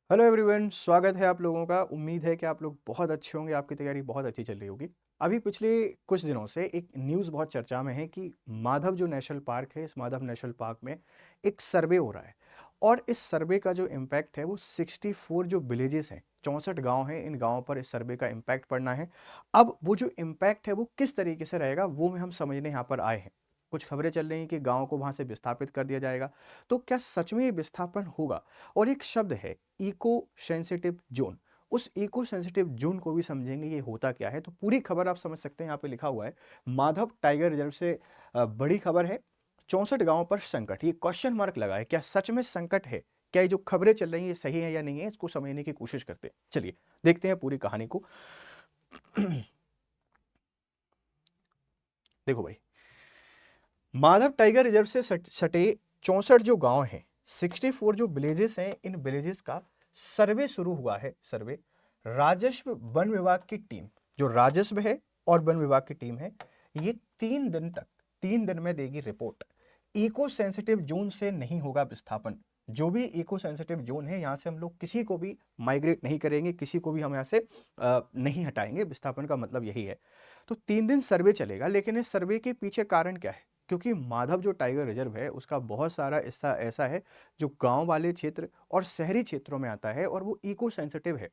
Hello everyone, स्वागत है आप लोगों का। उम्मीद है कि आप लोग बहुत अच्छे होंगे, आपकी तैयारी बहुत अच्छी चल रही होगी। अभी पिछले कुछ दिनों से एक न्यूज़ बहुत चर्चा में है कि माधव जो नेशनल पार्क है, इस माधव नेशनल पार्क में एक सर्वे हो रहा है। और इस सर्वे का जो इम्पैक्ट है वो 64 जो विलेजेस हैं, 64 गांव हैं, इन गांवों पर इस सर्वे का इम्पैक्ट पड़ना है। अब वो जो इम्पैक्ट है वो किस तरीके से रहेगा वो हम समझने यहाँ पर आए हैं। कुछ खबरें चल रही हैं कि गांव को वहां से विस्थापित कर दिया जाएगा। तो क्या सच में ये विस्थापन होगा? और एक शब्द है इको सेंसिटिव जोन। उस इको सेंसिटिव जोन को भी समझेंगे ये होता क्या है। तो पूरी खबर आप समझ सकते हैं, यहाँ पे लिखा हुआ है माधव टाइगर रिजर्व से बड़ी खबर है। 64 गांवों पर संकट, ये क्वेश्चन मार्क लगा है। क्या सच में संकट है? क्या ये जो खबरें चल रही हैं ये सही है या नहीं है, इसको समझने की कोशिश करते हैं। चलिए देखते हैं पूरी कहानी को। देखो भाई, माधव टाइगर रिजर्व से सटे 64 जो गांव हैं, 64 जो विलेजेस हैं, इन विलेजेस का सर्वे शुरू हुआ है। सर्वे राजस्व वन विभाग की टीम, जो राजस्व है और वन विभाग की टीम है, ये 3 दिन तक, 3 दिन में देगी रिपोर्ट। इको सेंसिटिव जोन से नहीं होगा विस्थापन। जो भी इको सेंसिटिव जोन है, यहां से हम लोग किसी को भी माइग्रेट नहीं करेंगे, किसी को भी हम यहां से नहीं हटाएंगे। विस्थापन का मतलब यही है। तो 3 दिन सर्वे चलेगा, लेकिन इस सर्वे के पीछे कारण क्या है? क्योंकि माधव जो टाइगर रिजर्व है उसका बहुत सारा हिस्सा ऐसा है जो गांव वाले क्षेत्र और शहरी क्षेत्रों में आता है, और वो इको सेंसिटिव है।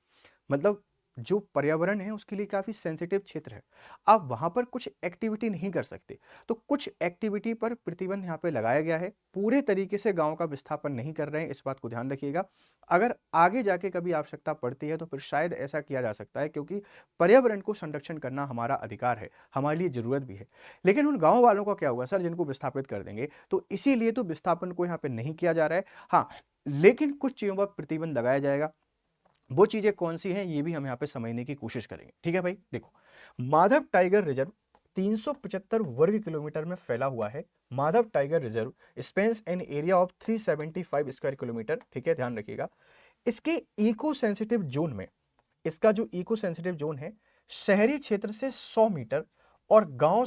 मतलब जो पर्यावरण है उसके लिए काफी सेंसिटिव क्षेत्र है। आप वहां पर कुछ एक्टिविटी नहीं कर सकते। तो कुछ एक्टिविटी पर प्रतिबंध यहाँ पे लगाया गया है। पूरे तरीके से गांव का विस्थापन नहीं कर रहे हैं, इस बात को ध्यान रखिएगा। अगर आगे जाके कभी आवश्यकता पड़ती है तो फिर शायद ऐसा किया जा सकता है, क्योंकि पर्यावरण को संरक्षण करना हमारा अधिकार है, हमारे लिए जरूरत भी है। लेकिन उन गांव वालों का क्या हुआ सर, जिनको विस्थापित कर देंगे? तो इसीलिए तो विस्थापन को यहाँ पे नहीं किया जा रहा है। हाँ, लेकिन कुछ चीजों पर प्रतिबंध लगाया जाएगा। वो चीजें कौन सी हैं ये भी हम यहाँ पे समझने की कोशिश करेंगे। ठीक है भाई, देखो, माधव टाइगर रिजर्व 375 वर्ग किलोमीटर में फैला हुआ है। Madhav tiger reserve spans an area of 375 square kilometre. ठीक है, ध्यान रखिएगा। इसके इको सेंसिटिव जोन में, इसका जो इको सेंसिटिव जोन है, शहरी क्षेत्र से 100 मीटर और गांव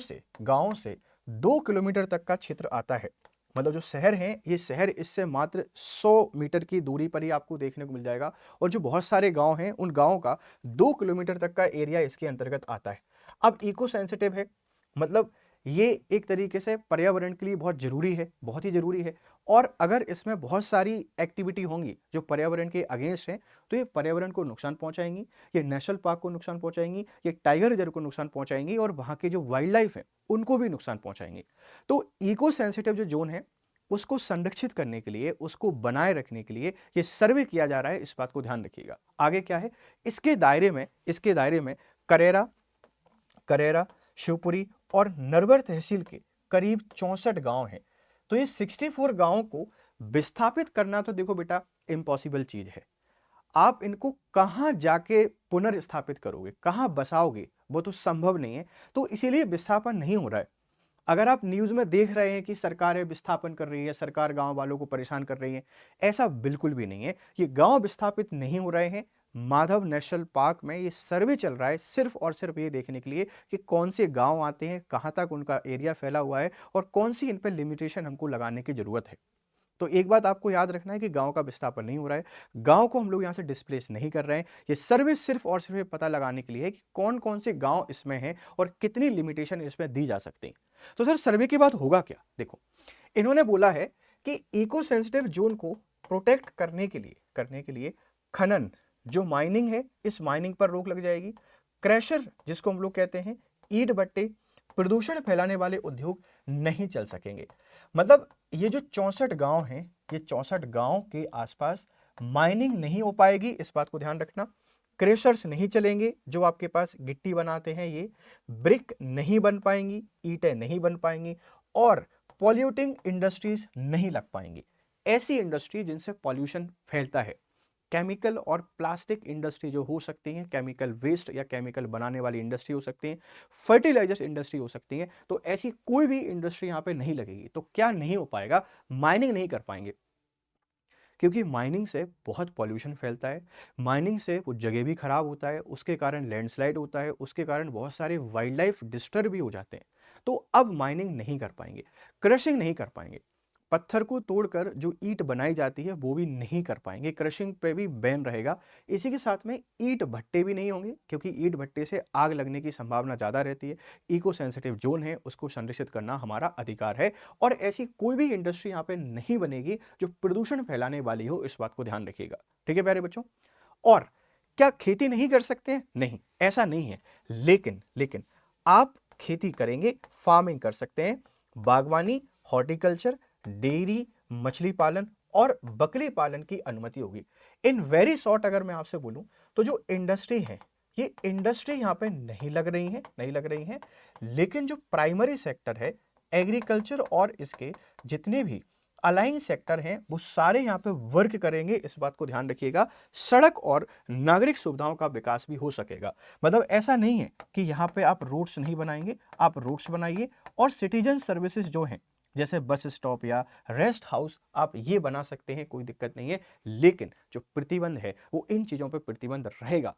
से 2 किलोमीटर तक का क्षेत्र आता है। मतलब जो शहर है, ये शहर इससे मात्र 100 मीटर की दूरी पर ही आपको देखने को मिल जाएगा। और जो बहुत सारे गांव हैं, उन गांवों का 2 किलोमीटर तक का एरिया इसके अंतर्गत आता है। अब इको सेंसिटिव है, मतलब ये एक तरीके से पर्यावरण के लिए बहुत जरूरी है, बहुत ही जरूरी है। और अगर इसमें बहुत सारी एक्टिविटी होंगी जो पर्यावरण के अगेंस्ट हैं, तो ये पर्यावरण को नुकसान पहुंचाएंगी, ये नेशनल पार्क को नुकसान पहुंचाएंगी, ये टाइगर रिजर्व को नुकसान पहुंचाएंगी, और वहां के जो वाइल्ड लाइफ है उनको भी नुकसान पहुंचाएंगे। तो इको सेंसिटिव जो जोन है उसको संरक्षित करने के लिए, उसको बनाए रखने के लिए ये सर्वे किया जा रहा है, इस बात को ध्यान रखिएगा। आगे क्या है इसके दायरे में करेरा करेरा शिवपुरी और नरवर तहसील के करीब 64 गांव हैं। तो ये 64 गांवों को विस्थापित करना तो देखो बेटा इम्पॉसिबल चीज है। आप इनको कहां जाके पुनर्स्थापित करोगे, कहां बसाओगे, वो तो संभव नहीं है। तो इसीलिए विस्थापन नहीं हो रहा है। अगर आप न्यूज में देख रहे हैं कि सरकार विस्थापन कर रही है, सरकार गांव वालों को परेशान कर रही है, ऐसा बिल्कुल भी नहीं है। ये गांव विस्थापित नहीं हो रहे हैं। माधव नेशनल पार्क में ये सर्वे चल रहा है सिर्फ और सिर्फ ये देखने के लिए कि कौन से गांव आते हैं, कहां तक उनका एरिया फैला हुआ है, और कौन सी इन पर लिमिटेशन हमको लगाने की जरूरत है। तो एक बात आपको याद रखना है कि गांव का विस्थापन नहीं हो रहा है। गांव को हम लोग यहां से डिस्प्लेस नहीं कर रहे हैं। ये सर्वे सिर्फ और सिर्फ ये पता लगाने के लिए है कि कौन कौन से गांव इसमें हैं और कितनी लिमिटेशन इसमें दी जा सकती है। तो सर सर्वे के बाद होगा क्या? देखो, इन्होंने बोला है कि इको सेंसिटिव जोन को प्रोटेक्ट करने के लिए खनन, जो माइनिंग है, इस माइनिंग पर रोक लग जाएगी। क्रैशर, जिसको हम लोग कहते हैं ईंट भट्टे, प्रदूषण फैलाने वाले उद्योग नहीं चल सकेंगे। मतलब ये जो 64 गांव हैं, ये 64 गांव के आसपास माइनिंग नहीं हो पाएगी, इस बात को ध्यान रखना। क्रेशर्स नहीं चलेंगे, जो आपके पास गिट्टी बनाते हैं, ये ब्रिक नहीं बन पाएंगी, ईंटें नहीं बन पाएंगी, और पॉल्यूटिंग इंडस्ट्रीज नहीं लग पाएंगी। ऐसी इंडस्ट्री जिनसे पॉल्यूशन फैलता है, केमिकल और प्लास्टिक इंडस्ट्री जो हो सकती है, केमिकल वेस्ट या केमिकल बनाने वाली इंडस्ट्री हो सकती है, फर्टिलाइजर्स इंडस्ट्री हो सकती है। तो ऐसी कोई भी इंडस्ट्री यहां पे नहीं लगेगी। तो क्या नहीं हो पाएगा? माइनिंग नहीं कर पाएंगे, क्योंकि माइनिंग से बहुत पॉल्यूशन फैलता है। माइनिंग से वो जगह भी खराब होता है, उसके कारण लैंडस्लाइड होता है, उसके कारण बहुत सारे वाइल्ड लाइफ डिस्टर्ब भी हो जाते हैं। तो अब माइनिंग नहीं कर पाएंगे, क्रशिंग नहीं कर पाएंगे। पत्थर को तोड़कर जो ईंट बनाई जाती है वो भी नहीं कर पाएंगे, क्रशिंग पे भी बैन रहेगा। इसी के साथ में ईंट भट्टे भी नहीं होंगे, क्योंकि ईंट भट्टे से आग लगने की संभावना ज़्यादा रहती है। इको सेंसिटिव जोन है, उसको संरक्षित करना हमारा अधिकार है। और ऐसी कोई भी इंडस्ट्री यहाँ पे नहीं बनेगी जो प्रदूषण फैलाने वाली हो, इस बात को ध्यान रखिएगा। ठीक है प्यारे बच्चों। और क्या खेती नहीं कर सकते हैं? नहीं, ऐसा नहीं है। लेकिन लेकिन आप खेती करेंगे, फार्मिंग कर सकते हैं, बागवानी, हॉर्टिकल्चर, डेयरी, मछली पालन और बकरी पालन की अनुमति होगी। इन वेरी शॉर्ट अगर मैं आपसे बोलूं तो जो इंडस्ट्री है, ये इंडस्ट्री यहां पे नहीं लग रही है। लेकिन जो प्राइमरी सेक्टर है, एग्रीकल्चर और इसके जितने भी अलाइन सेक्टर हैं, वो सारे यहां पे वर्क करेंगे। इस बात को ध्यान रखिएगा। सड़क और नागरिक सुविधाओं का विकास भी हो सकेगा। मतलब ऐसा नहीं है कि यहां पे आप रोड्स नहीं बनाएंगे, आप रोड्स बनाइए। और सिटीजन सर्विसेज जो हैं, जैसे बस स्टॉप या रेस्ट हाउस, आप ये बना सकते हैं, कोई दिक्कत नहीं है। लेकिन जो प्रतिबंध है वो इन चीजों पर प्रतिबंध रहेगा।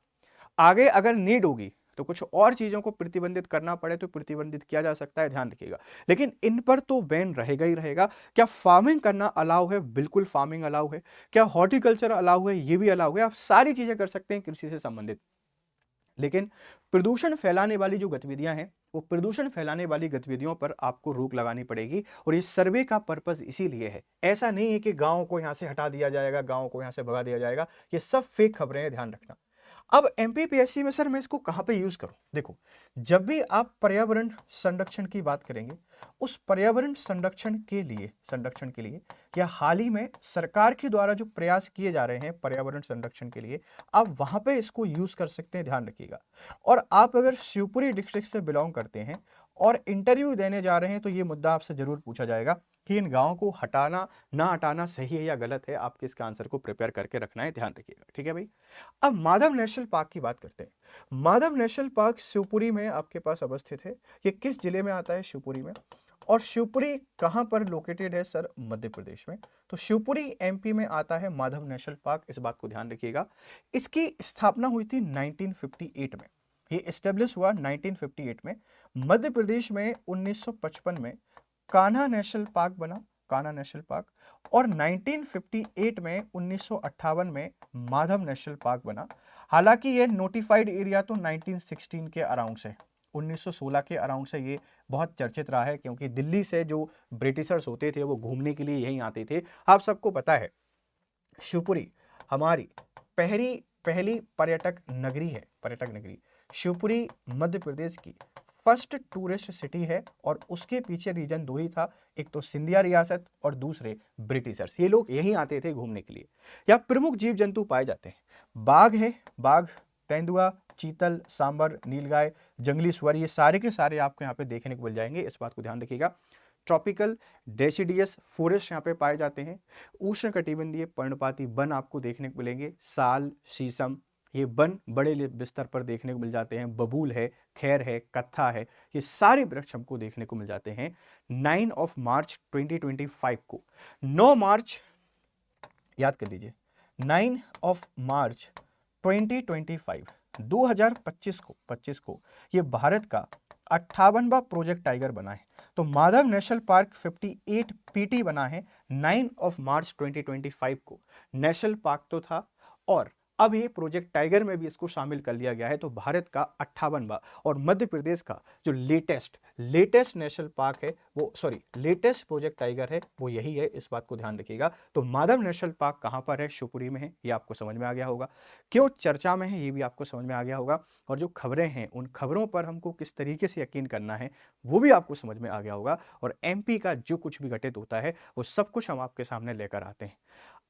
आगे अगर नीड होगी तो कुछ और चीजों को प्रतिबंधित करना पड़े तो प्रतिबंधित किया जा सकता है, ध्यान रखिएगा। लेकिन इन पर तो बैन रहेगा ही रहेगा। क्या फार्मिंग करना अलाउ है? बिल्कुल फार्मिंग अलाउ है। क्या हॉर्टिकल्चर अलाउ है? ये भी अलाउ है। आप सारी चीजें कर सकते हैं कृषि से संबंधित। लेकिन प्रदूषण फैलाने वाली जो गतिविधियां हैं, वो प्रदूषण फैलाने वाली गतिविधियों पर आपको रोक लगानी पड़ेगी। और इस सर्वे का पर्पस इसीलिए है। ऐसा नहीं है कि गांव को यहां से हटा दिया जाएगा, गांव को यहां से भगा दिया जाएगा। ये सब फेक खबरें हैं, ध्यान रखना। अब एमपीपीएससी में सर मैं इसको कहां पे यूज करूं? देखो, जब भी आप पर्यावरण संरक्षण की बात करेंगे, उस पर्यावरण संरक्षण के लिए या हाल ही में सरकार के द्वारा जो प्रयास किए जा रहे हैं पर्यावरण संरक्षण के लिए, आप वहां पे इसको यूज कर सकते हैं, ध्यान रखिएगा। और आप अगर शिवपुरी डिस्ट्रिक्ट से बिलोंग करते हैं और इंटरव्यू देने जा रहे हैं, तो ये मुद्दा आपसे जरूर पूछा जाएगा कि इन गांवों को हटाना ना हटाना सही है या गलत है। आपके इसका आंसर को प्रिपेयर करके रखना है, ध्यान रखिएगा। ठीक है भाई। अब माधव नेशनल पार्क की बात करते हैं। माधव नेशनल पार्क शिवपुरी में आपके पास अवस्थित है। ये किस जिले में आता है? शिवपुरी में। और शिवपुरी कहां पर लोकेटेड है सर? मध्य प्रदेश में। तो शिवपुरी एमपी में आता है माधव नेशनल पार्क, इस बात को ध्यान रखिएगा। इसकी स्थापना हुई थी 1958 में। ये एस्टेब्लिश हुआ 1958 में। मध्य प्रदेश में 1955 में कान्हा नेशनल पार्क बना, कान्हा नेशनल पार्क। और 1958 में 1958 में माधव नेशनल पार्क बना। हालांकि ये नोटिफाइड एरिया तो 1916 के अराउंड से, 1916 के अराउंड से ये बहुत चर्चित रहा है, क्योंकि दिल्ली से जो ब्रिटिशर्स होते थे वो घूमने के लिए यहीं आते थे। आप सबको पता है शिवपुरी हमारी पहली पर्यटक नगरी है, पर्यटक नगरी। शिवपुरी मध्य प्रदेश की फर्स्ट टूरिस्ट सिटी है। और उसके पीछे रीजन दो ही था, एक तो सिंधिया रियासत और दूसरे ब्रिटिशर्स। ये लोग यहीं आते थे घूमने के लिए। यहाँ प्रमुख जीव जंतु पाए जाते हैं। बाघ है, बाघ, तेंदुआ, चीतल, सांबर, नीलगाय, जंगली सुअर, ये सारे के सारे आपको यहाँ पे देखने को मिल जाएंगे, इस बात को ध्यान रखिएगा। ट्रॉपिकल डेसिडियस फॉरेस्ट यहाँ पे पाए जाते हैं। उष्णकटिबंधीय पर्णपाती वन आपको देखने को मिलेंगे। साल, शीशम, ये वन बड़े बिस्तर पर देखने को मिल जाते हैं। बबूल है, खैर है, कत्था है, ये सारे वृक्ष हमको देखने को मिल जाते हैं। 9 मार्च 2025 को, 9 मार्च याद कर लीजिए, 9 मार्च 2025 को ये भारत का 58वां प्रोजेक्ट टाइगर बना है। तो माधव नेशनल पार्क 58 पीटी बना है 9 मार्च 2025 को। नेशनल पार्क तो था और अब ये प्रोजेक्ट टाइगर में भी इसको शामिल कर लिया गया है। तो भारत का 58वां और मध्य प्रदेश का जो लेटेस्ट नेशनल पार्क है वो, सॉरी, लेटेस्ट प्रोजेक्ट टाइगर है वो यही है, इस बात को ध्यान रखिएगा। तो माधव नेशनल पार्क कहां पर है? शिवपुरी में है, ये आपको समझ में आ गया होगा। क्यों चर्चा में है ये भी आपको समझ में आ गया होगा। और जो खबरें हैं उन खबरों पर हमको किस तरीके से यकीन करना है वो भी आपको समझ में आ गया होगा। और एमपी का जो कुछ भी घटित होता है वो सब कुछ हम आपके सामने लेकर आते हैं।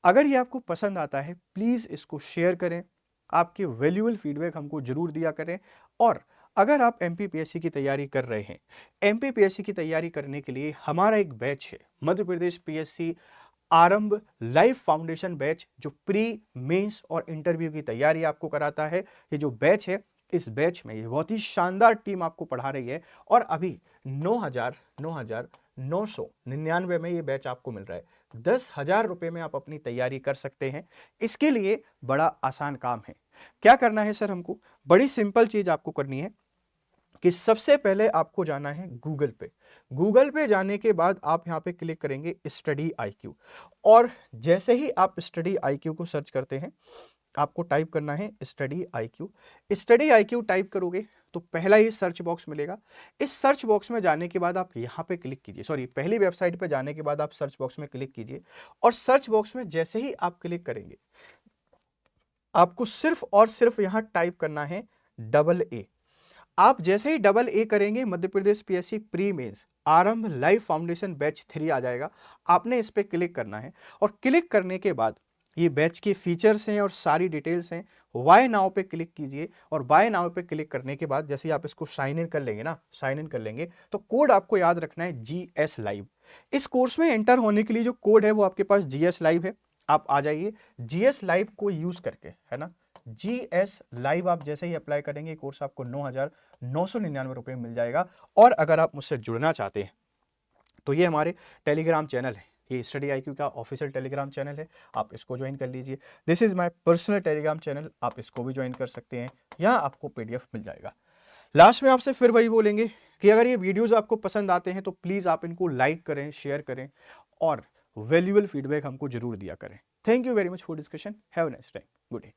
अगर ये आपको पसंद आता है प्लीज़ इसको शेयर करें, आपके वैल्यूएबल फीडबैक हमको जरूर दिया करें। और अगर आप एमपीपीएससी की तैयारी कर रहे हैं, एमपीपीएससी की तैयारी करने के लिए हमारा एक बैच है, मध्य प्रदेश पीएससी आरंभ लाइफ फाउंडेशन बैच, जो प्री, मेंस और इंटरव्यू की तैयारी आपको कराता है। ये जो बैच है, इस बैच में ये बहुत ही शानदार टीम आपको पढ़ा रही है। और अभी 9,999 में ये बैच आपको मिल रहा है। 10,000 रुपए में आप अपनी तैयारी कर सकते हैं। इसके लिए बड़ा आसान काम है। क्या करना है सर? हमको बड़ी सिंपल चीज आपको करनी है। कि सबसे पहले आपको जाना है गूगल पे। गूगल पे जाने के बाद आप यहाँ पे क्लिक करेंगे स्टडी आईक्यू, और जैसे ही आप स्टडी आईक्यू को सर्च करते हैं, आपको टाइप करना है study IQ. Study IQ type करोगे तो पहला ही सर्च बॉक्स मिलेगा। इस सर्च बॉक्स में जाने के बाद आप यहाँ पे क्लिक कीजिए, सॉरी पहली वेबसाइट पे जाने के बाद आप सर्च बॉक्स में क्लिक कीजिए, और सर्च बॉक्स में जैसे ही आप क्लिक करेंगे, आपको सिर्फ और सिर्फ यहाँ टाइप करना है AA। आप जैसे ही AA करेंगे, Madhya Pradesh PSC pre mains आरंभ लाइव फाउंडेशन बैच 3 आ जाएगा। आपने इस पे क्लिक करना है, और क्लिक करने के बाद ये बैच के फीचर्स हैं और सारी डिटेल्स हैं। वाई नाउ पे क्लिक कीजिए, और वाई नाउ पे क्लिक करने के बाद जैसे ही आप इसको साइन इन कर लेंगे ना, साइन इन कर लेंगे, तो कोड आपको याद रखना है GS लाइव। इस कोर्स में एंटर होने के लिए जो कोड है वो आपके पास GS लाइव है। आप आ जाइए GS लाइव को यूज करके, है ना, GS लाइव आप जैसे ही अप्लाई करेंगे, कोर्स आपको 9,999 रुपए मिल जाएगा। और अगर आप मुझसे जुड़ना चाहते हैं तो ये हमारे टेलीग्राम चैनल है, ये स्टडी आईक्यू का ऑफिशियल टेलीग्राम चैनल है, आप इसको ज्वाइन कर लीजिए। This is my personal Telegram channel, आप इसको भी ज्वाइन कर सकते हैं, यहाँ आपको PDF मिल जाएगा। लास्ट में आपसे फिर वही बोलेंगे कि अगर ये वीडियोस आपको पसंद आते हैं तो प्लीज आप इनको लाइक करें, शेयर करें, और वैल्यूएबल फीडबैक हमको जरूर दिया करें। Thank you very much for discussion, have a nice time, good day.